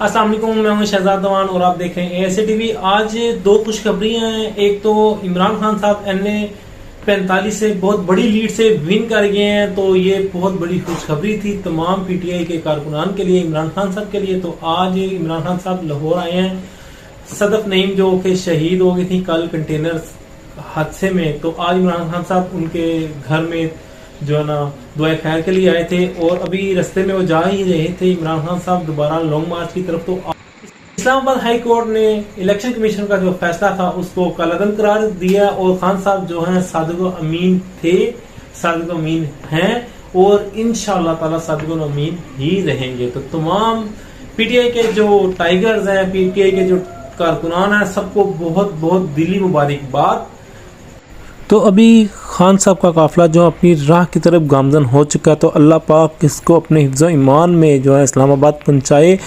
अस्सलाम वालेकुम, मैं हूं शहजाद दवान और आप देख रहे हैं ASA TV। आज दो खुशखबरियां हैं। एक तो इमरान खान साहब NA-45 से बहुत बड़ी लीड से विन कर गए हैं, तो ये बहुत बड़ी खुशखबरी थी तमाम PTI के कारकुनान के लिए, इमरान खान साहब के लिए। तो आज इमरान खान साहब लाहौर आए हैं। सदफ नईम जो कि शहीद हो गई थी कल कंटेनर हादसे में, तो आज इमरान खान साहब उनके घर में जो है ना दुआ खैर के लिए आए थे और अभी रास्ते में वो जा ही रहे थे इमरान खान साहब दोबारा लॉन्ग मार्च की तरफ। तो इस्लामाबाद हाई कोर्ट ने इलेक्शन कमीशन का जो फैसला था उसको कलअदम करार दिया और खान साहब जो हैं सादिक अमीन थे, सादिक अमीन हैं और इंशाअल्लाह ताला सादिक अमीन ही रहेंगे। तो तमाम PTI के जो टाइगर्स हैं, PTI के जो कारकुनान हैं, सबको बहुत बहुत दिली मुबारकबाद। तो अभी खान साहब का काफ़िला जो अपनी राह की तरफ गामजन हो चुका है, तो अल्लाह पाक इसको अपने हिफ्ज़ ईमान में जो है इस्लामाबाद पहुँचाए